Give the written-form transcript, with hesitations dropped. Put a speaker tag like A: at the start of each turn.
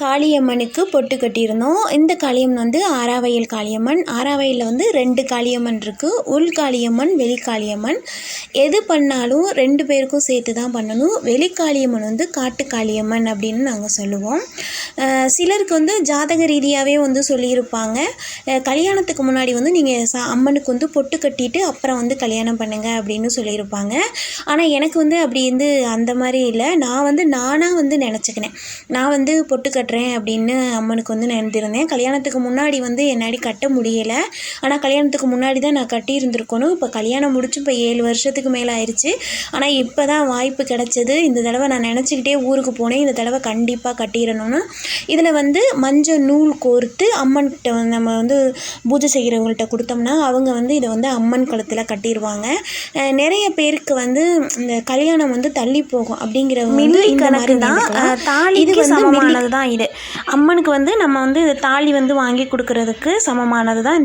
A: காளியம்மனுக்கு பொட்டு கட்டியிருந்தோம். இந்த காளியம்மன் வந்து ஆறாவயல் காளியம்மன். ஆறாவயலில் வந்து 2 காளியம்மன் இருக்குது. உள் காளியம்மன், வெளி காளியம்மன். எது பண்ணாலும் 2 பேருக்கும் சேர்த்து தான் பண்ணணும். வெளி காளியம்மன் வந்து காட்டு காளியம்மன் அப்படின்னு நாங்கள் சொல்லுவோம். சிலருக்கு வந்து ஜாதக ரீதியாகவே வந்து சொல்லியிருப்பாங்க, கல்யாணத்துக்கு முன்னாடி வந்து நீங்கள் அம்மனுக்கு வந்து பொட்டு கட்டிட்டு அப்புறம் வந்து கல்யாணம் பண்ணுங்கள் அப்படின்னு சொல்லியிருப்பாங்க. ஆனால் எனக்கு வந்து அப்படி வந்து அந்த மாதிரி இல்லை. நான் வந்து நானாக வந்து நினச்சிக்கினேன், நான் வந்து பொட்டு கட்டுறேன் அப்படின்னு அம்மனுக்கு வந்து நினைத்திருந்தேன். கல்யாணத்துக்கு முன்னாடி வந்து என்னாடி கட்ட முடியலை. ஆனால் கல்யாணத்துக்கு முன்னாடி தான் நான் கட்டியிருந்துருக்கணும். இப்போ கல்யாணம் முடிச்சு இப்போ 7 வருஷத்துக்கு மேலே ஆயிடுச்சு. ஆனால் இப்போ தான் வாய்ப்பு கிடச்சிது. இந்த தடவை நான் நினச்சிக்கிட்டே ஊருக்கு போனேன், இந்த தடவை கண்டிப்பாக கட்டிடணும்னு. இதில் வந்து மஞ்சள் நூல் கோர்த்து அம்மன்கிட்ட வந்து நம்ம வந்து பூஜை செய்கிறவங்கள்ட்ட கொடுத்தோம்னா அவங்க வந்து இதை வந்து அம்மன் கழுத்தில் கட்டிடுவாங்க. நிறைய பேருக்கு வந்து இந்த கல்யாணம் வந்து தள்ளி போகும் அப்படிங்கிற
B: மில்லி கணக்கு தான். தாலிக்கு சமமானது தான் இது. அம்மனுக்கு வந்து நம்ம வந்து தாலி வந்து வாங்கி கொடுக்கறதுக்கு சமமானது தான்.